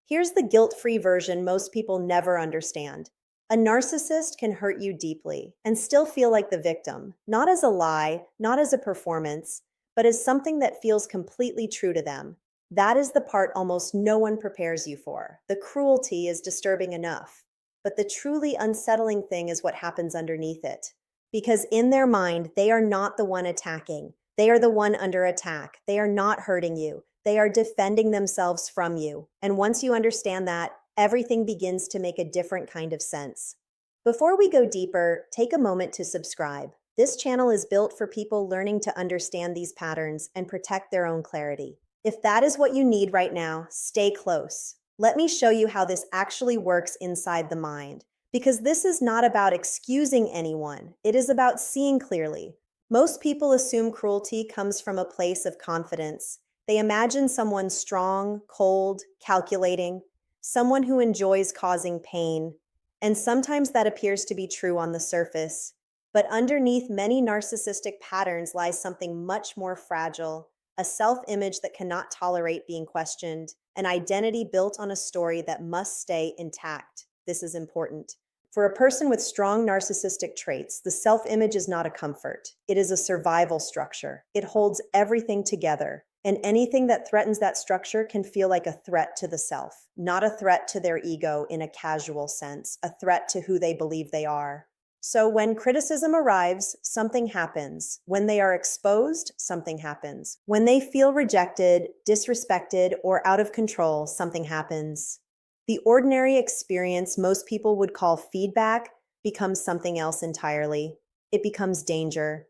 Here's the guilt-free version most people never understand. A narcissist can hurt you deeply and still feel like the victim, not as a lie, not as a performance, but as something that feels completely true to them. That is the part almost no one prepares you for. The cruelty is disturbing enough, but the truly unsettling thing is what happens underneath it. Because in their mind, they are not the one attacking. They are the one under attack. They are not hurting you. They are defending themselves from you. And once you understand that, everything begins to make a different kind of sense. Before we go deeper, take a moment to subscribe. This channel is built for people learning to understand these patterns and protect their own clarity. If that is what you need right now, stay close. Let me show you how this actually works inside the mind. Because this is not about excusing anyone, it is about seeing clearly. Most people assume cruelty comes from a place of confidence. They imagine someone strong, cold, calculating, someone who enjoys causing pain. And sometimes that appears to be true on the surface. But underneath many narcissistic patterns lies something much more fragile, a self-image that cannot tolerate being questioned, an identity built on a story that must stay intact. This is important. For a person with strong narcissistic traits, the self-image is not a comfort. It is a survival structure. It holds everything together, and anything that threatens that structure can feel like a threat to the self, not a threat to their ego in a casual sense, a threat to who they believe they are. So when criticism arrives, something happens. When they are exposed, something happens. When they feel rejected, disrespected, or out of control, something happens. The ordinary experience most people would call feedback becomes something else entirely. It becomes danger.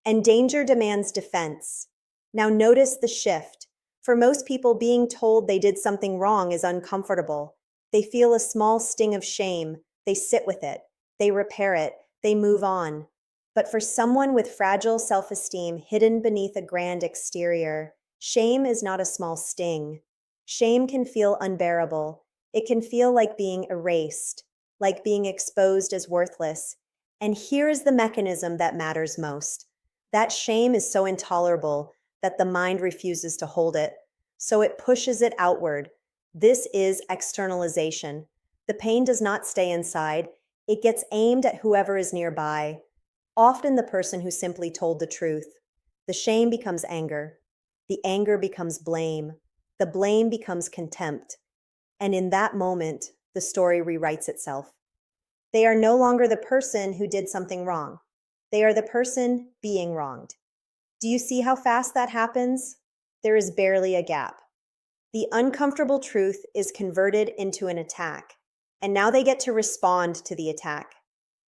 And danger demands defense. Now notice the shift. For most people, being told they did something wrong is uncomfortable. They feel a small sting of shame. They sit with it. They repair it. They move on. But for someone with fragile self-esteem hidden beneath a grand exterior, shame is not a small sting. Shame can feel unbearable. It can feel like being erased, like being exposed as worthless. And here is the mechanism that matters most. That shame is so intolerable that the mind refuses to hold it, so it pushes it outward. This is externalization. The pain does not stay inside. It gets aimed at whoever is nearby, often the person who simply told the truth. The shame becomes anger. The anger becomes blame. The blame becomes contempt. And in that moment, the story rewrites itself. They are no longer the person who did something wrong. They are the person being wronged. Do you see how fast that happens? There is barely a gap. The uncomfortable truth is converted into an attack, and now they get to respond to the attack.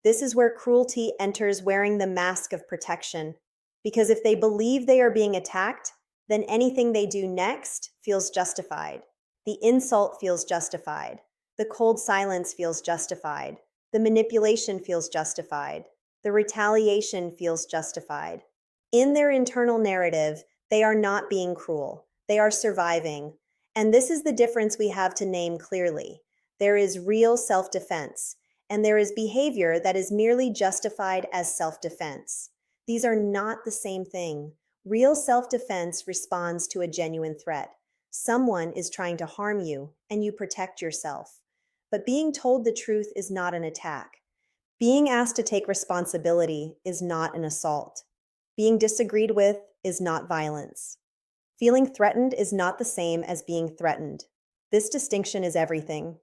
This is where cruelty enters wearing the mask of protection, because if they believe they are being attacked, then anything they do next feels justified. The insult feels justified. The cold silence feels justified. The manipulation feels justified. The retaliation feels justified. In their internal narrative, they are not being cruel. They are surviving. And this is the difference we have to name clearly. There is real self-defense, and there is behavior that is merely justified as self-defense. These are not the same thing. Real self-defense responds to a genuine threat. Someone is trying to harm you, and you protect yourself. But being told the truth is not an attack. Being asked to take responsibility is not an assault. Being disagreed with is not violence. Feeling threatened is not the same as being threatened. This distinction is everything.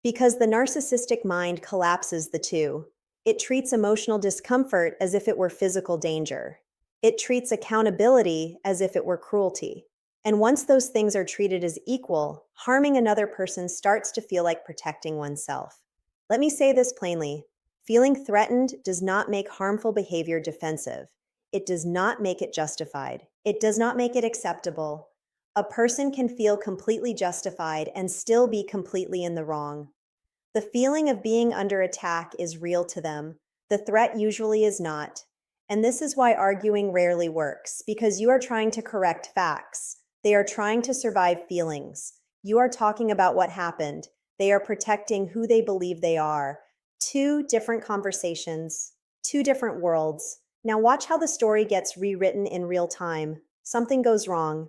Because the narcissistic mind collapses the two. It treats emotional discomfort as if it were physical danger. It treats accountability as if it were cruelty. And once those things are treated as equal, harming another person starts to feel like protecting oneself. Let me say this plainly. Feeling threatened does not make harmful behavior defensive. It does not make it justified. It does not make it acceptable. A person can feel completely justified and still be completely in the wrong. The feeling of being under attack is real to them. The threat usually is not. And this is why arguing rarely works, because you are trying to correct facts. They are trying to survive feelings. You are talking about what happened. They are protecting who they believe they are. Two different conversations, two different worlds. Now watch how the story gets rewritten in real time. Something goes wrong.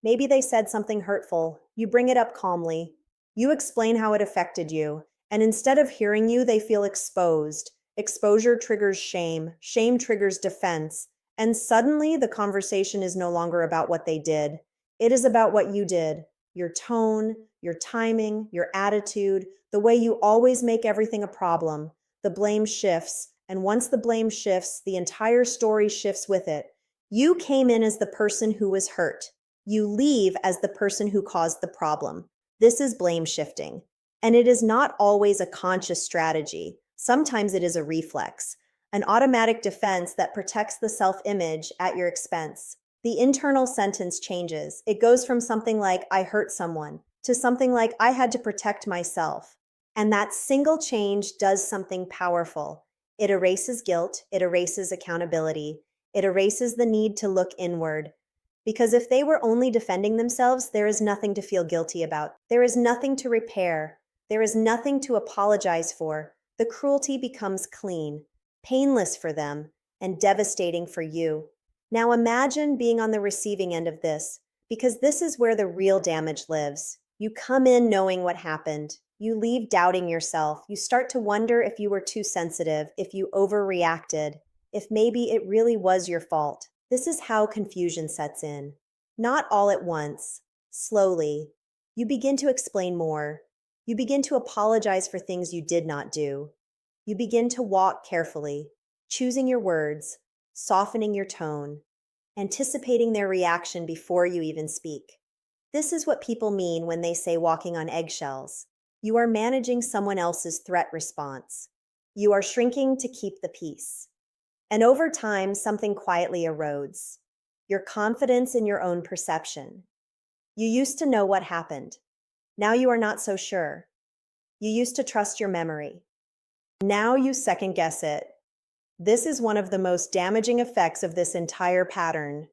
Maybe they said something hurtful. You bring it up calmly. You explain how it affected you, and instead of hearing you, they feel exposed. Exposure triggers shame, shame triggers defense, and suddenly the conversation is no longer about what they did. It is about what you did. Your tone, your timing, your attitude, the way you always make everything a problem. The blame shifts, and once the blame shifts, the entire story shifts with it. You came in as the person who was hurt. You leave as the person who caused the problem. This is blame shifting. And it is not always a conscious strategy. Sometimes it is a reflex, an automatic defense that protects the self-image at your expense. The internal sentence changes. It goes from something like, I hurt someone, to something like, I had to protect myself. And that single change does something powerful. It erases guilt, it erases accountability, it erases the need to look inward. Because if they were only defending themselves, there is nothing to feel guilty about. There is nothing to repair. There is nothing to apologize for. The cruelty becomes clean, painless for them, and devastating for you. Now imagine being on the receiving end of this, because this is where the real damage lives. You come in knowing what happened. You leave doubting yourself. You start to wonder if you were too sensitive, if you overreacted, if maybe it really was your fault. This is how confusion sets in. Not all at once. Slowly. You begin to explain more. You begin to apologize for things you did not do. You begin to walk carefully, choosing your words, softening your tone, anticipating their reaction before you even speak. This is what people mean when they say walking on eggshells. You are managing someone else's threat response. You are shrinking to keep the peace. And over time, something quietly erodes. Your confidence in your own perception. You used to know what happened. Now you are not so sure. You used to trust your memory. Now you second guess it. This is one of the most damaging effects of this entire pattern.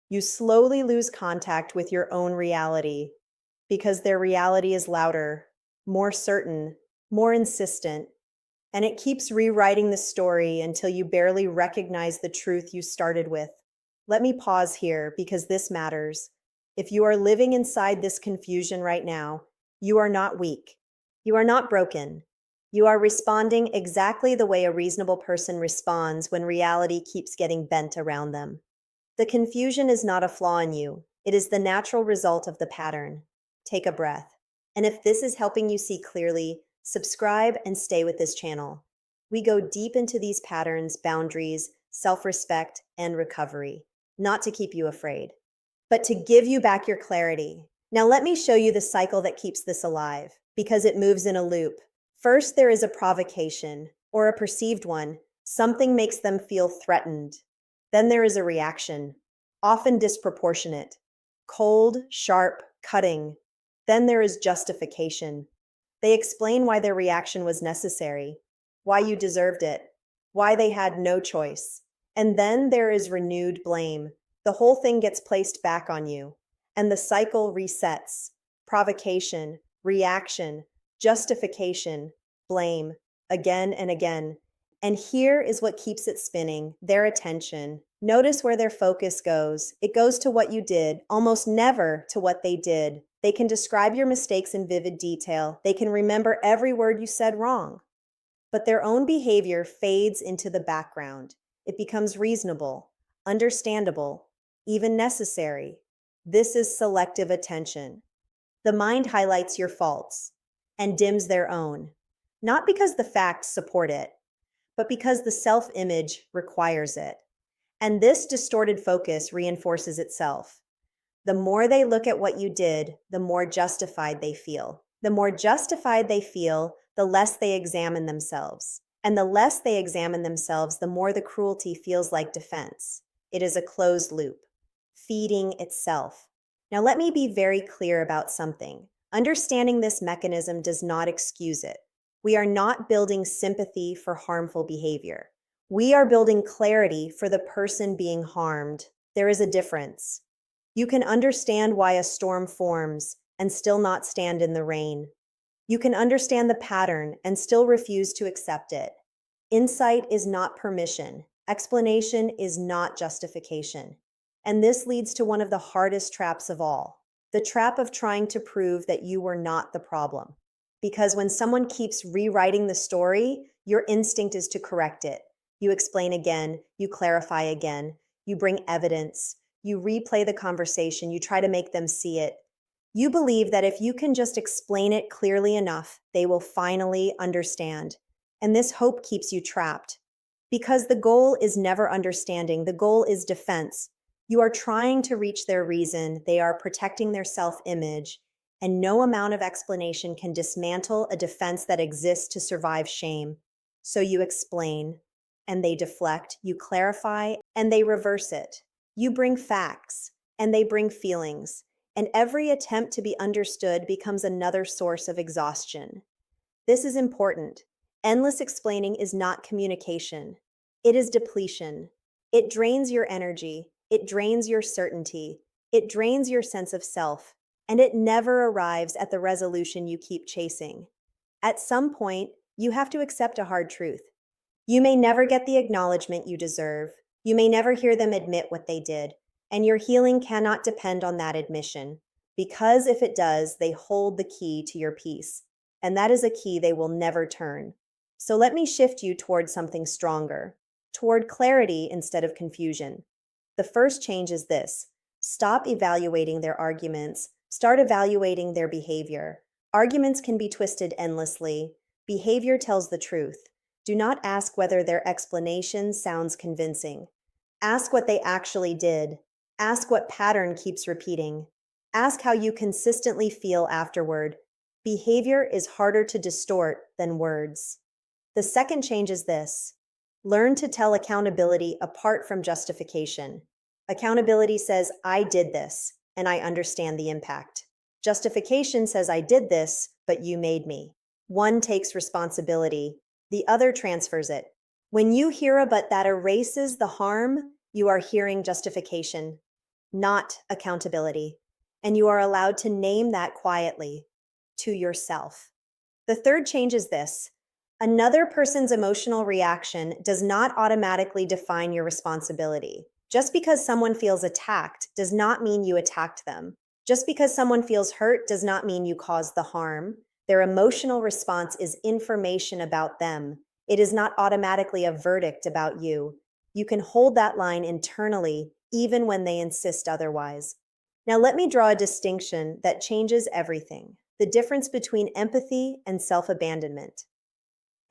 You slowly lose contact with your own reality because their reality is louder, more certain, more insistent, and it keeps rewriting the story until you barely recognize the truth you started with. Let me pause here because this matters. If you are living inside this confusion right now, you are not weak. You are not broken. You are responding exactly the way a reasonable person responds when reality keeps getting bent around them. The confusion is not a flaw in you. It is the natural result of the pattern. Take a breath. And if this is helping you see clearly, subscribe and stay with this channel. We go deep into these patterns, boundaries, self-respect, and recovery, not to keep you afraid, but to give you back your clarity. Now let me show you the cycle that keeps this alive, because it moves in a loop. First, there is a provocation, or a perceived one. Something makes them feel threatened. Then there is a reaction, often disproportionate, cold, sharp, cutting. Then there is justification. They explain why their reaction was necessary, why you deserved it, why they had no choice. And then there is renewed blame. The whole thing gets placed back on you, and the cycle resets. Provocation, reaction, justification, blame, again and again. And here is what keeps it spinning, their attention. Notice where their focus goes. It goes to what you did, almost never to what they did. They can describe your mistakes in vivid detail. They can remember every word you said wrong. But their own behavior fades into the background. It becomes reasonable, understandable, even necessary. This is selective attention. The mind highlights your faults and dims their own, not because the facts support it, but because the self-image requires it. And this distorted focus reinforces itself. The more they look at what you did, the more justified they feel. The more justified they feel, the less they examine themselves. And the less they examine themselves, the more the cruelty feels like defense. It is a closed loop, feeding itself. Now let me be very clear about something. Understanding this mechanism does not excuse it. We are not building sympathy for harmful behavior. We are building clarity for the person being harmed. There is a difference. You can understand why a storm forms and still not stand in the rain. You can understand the pattern and still refuse to accept it. Insight is not permission. Explanation is not justification. And this leads to one of the hardest traps of all, The trap of trying to prove that you were not the problem. Because when someone keeps rewriting the story, your instinct is to correct it. You explain again, you clarify again, you bring evidence, you replay the conversation, you try to make them see it. You believe that if you can just explain it clearly enough, they will finally understand. And this hope keeps you trapped. Because the goal is never understanding, the goal is defense. You are trying to reach their reason, they are protecting their self image, and no amount of explanation can dismantle a defense that exists to survive shame. So you explain, and they deflect, you clarify, and they reverse it. You bring facts, and they bring feelings, and every attempt to be understood becomes another source of exhaustion. This is important. Endless explaining is not communication. It is depletion. It drains your energy. It drains your certainty. It drains your sense of self. And it never arrives at the resolution you keep chasing. At some point, you have to accept a hard truth. You may never get the acknowledgement you deserve. You may never hear them admit what they did. And your healing cannot depend on that admission. Because if it does, they hold the key to your peace. And that is a key they will never turn. So let me shift you toward something stronger, toward clarity instead of confusion. The first change is this: stop evaluating their arguments, start evaluating their behavior. Arguments can be twisted endlessly. Behavior tells the truth. Do not ask whether their explanation sounds convincing. Ask what they actually did. Ask what pattern keeps repeating. Ask how you consistently feel afterward. Behavior is harder to distort than words. The second change is this: learn to tell accountability apart from justification. Accountability says, I did this, and I understand the impact. Justification says, I did this, but you made me. One takes responsibility, the other transfers it. When you hear a but that erases the harm, you are hearing justification, not accountability. And you are allowed to name that quietly to yourself. The third change is this: another person's emotional reaction does not automatically define your responsibility. Just because someone feels attacked does not mean you attacked them. Just because someone feels hurt does not mean you caused the harm. Their emotional response is information about them. It is not automatically a verdict about you. You can hold that line internally, even when they insist otherwise. Now, let me draw a distinction that changes everything: the difference between empathy and self-abandonment.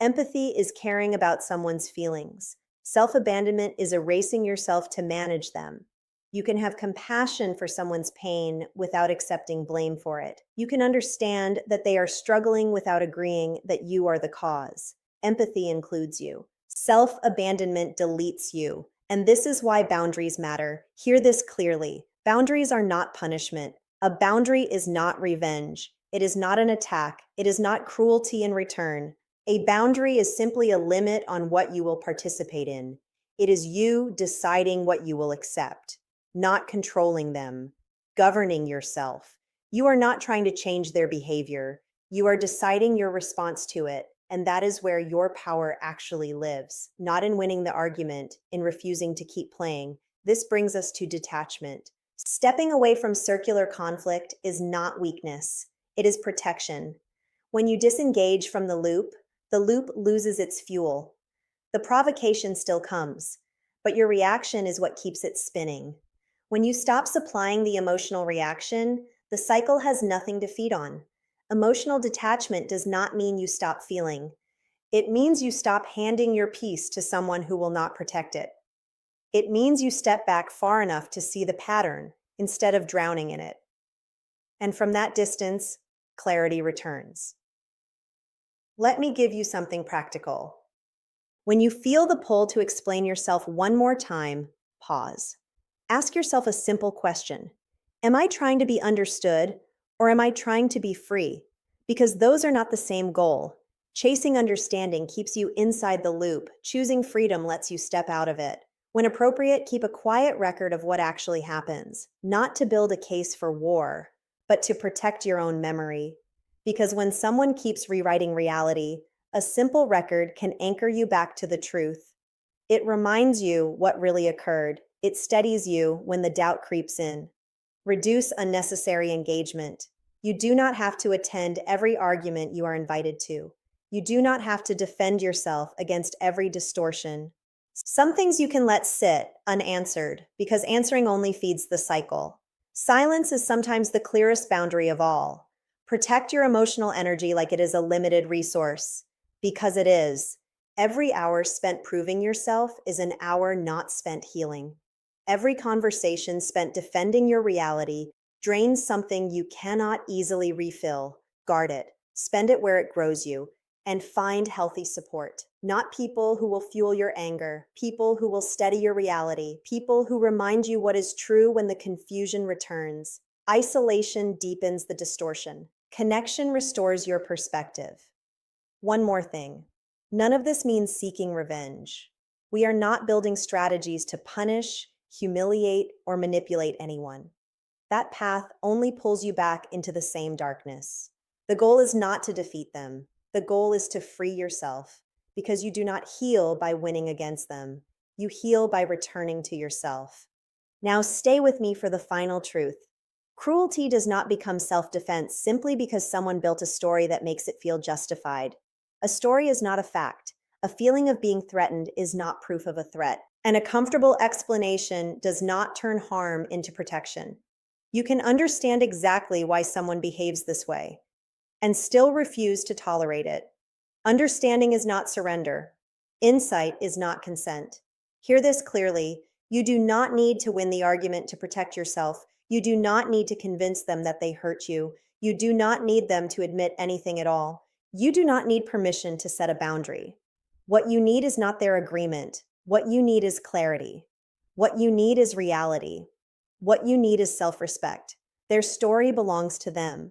Empathy is caring about someone's feelings. Self-abandonment is erasing yourself to manage them. You can have compassion for someone's pain without accepting blame for it. You can understand that they are struggling without agreeing that you are the cause. Empathy includes you. Self-abandonment deletes you. And this is why boundaries matter. Hear this clearly. Boundaries are not punishment. A boundary is not revenge. It is not an attack. It is not cruelty in return. A boundary is simply a limit on what you will participate in. It is you deciding what you will accept, not controlling them, governing yourself. You are not trying to change their behavior. You are deciding your response to it, and that is where your power actually lives, not in winning the argument, in refusing to keep playing. This brings us to detachment. Stepping away from circular conflict is not weakness. It is protection. When you disengage from the loop loses its fuel. The provocation still comes, but your reaction is what keeps it spinning. When you stop supplying the emotional reaction, the cycle has nothing to feed on. Emotional detachment does not mean you stop feeling. It means you stop handing your peace to someone who will not protect it. It means you step back far enough to see the pattern instead of drowning in it. And from that distance, clarity returns. Let me give you something practical. When you feel the pull to explain yourself one more time, pause. Ask yourself a simple question. Am I trying to be understood, or am I trying to be free? Because those are not the same goal. Chasing understanding keeps you inside the loop. Choosing freedom lets you step out of it. When appropriate, keep a quiet record of what actually happens, not to build a case for war, but to protect your own memory. Because when someone keeps rewriting reality, a simple record can anchor you back to the truth. It reminds you what really occurred. It steadies you when the doubt creeps in. Reduce unnecessary engagement. You do not have to attend every argument you are invited to. You do not have to defend yourself against every distortion. Some things you can let sit unanswered because answering only feeds the cycle. Silence is sometimes the clearest boundary of all. Protect your emotional energy like it is a limited resource, because it is. Every hour spent proving yourself is an hour not spent healing. Every conversation spent defending your reality drains something you cannot easily refill. Guard it, spend it where it grows you, and find healthy support. Not people who will fuel your anger, people who will steady your reality, people who remind you what is true when the confusion returns. Isolation deepens the distortion. Connection restores your perspective. One more thing. None of this means seeking revenge. We are not building strategies to punish, humiliate, or manipulate anyone. That path only pulls you back into the same darkness. The goal is not to defeat them. The goal is to free yourself, because you do not heal by winning against them. You heal by returning to yourself. Now stay with me for the final truth. Cruelty does not become self-defense simply because someone built a story that makes it feel justified. A story is not a fact. A feeling of being threatened is not proof of a threat. And a comfortable explanation does not turn harm into protection. You can understand exactly why someone behaves this way and still refuse to tolerate it. Understanding is not surrender. Insight is not consent. Hear this clearly. You do not need to win the argument to protect yourself. You do not need to convince them that they hurt you. You do not need them to admit anything at all. You do not need permission to set a boundary. What you need is not their agreement. What you need is clarity. What you need is reality. What you need is self-respect. Their story belongs to them.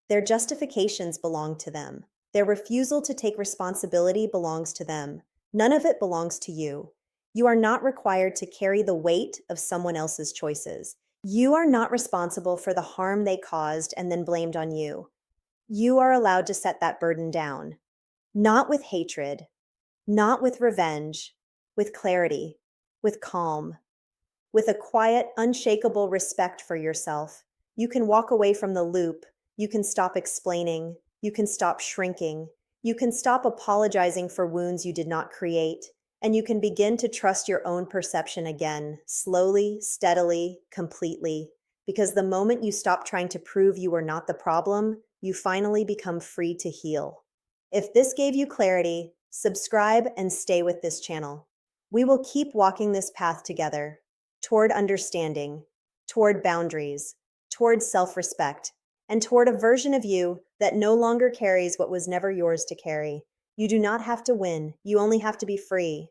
Their justifications belong to them. Their refusal to take responsibility belongs to them. None of it belongs to you. You are not required to carry the weight of someone else's choices. You are not responsible for the harm they caused and then blamed on you. You are allowed to set that burden down. Not with hatred, not with revenge, with clarity, with calm, with a quiet, unshakable respect for yourself. You can walk away from the loop. You can stop explaining. You can stop shrinking. You can stop apologizing for wounds you did not create. And you can begin to trust your own perception again, slowly, steadily, completely. Because the moment you stop trying to prove you are not the problem, you finally become free to heal. If this gave you clarity, subscribe and stay with this channel. We will keep walking this path together, toward understanding, toward boundaries, toward self-respect, and toward a version of you that no longer carries what was never yours to carry. You do not have to win. You only have to be free.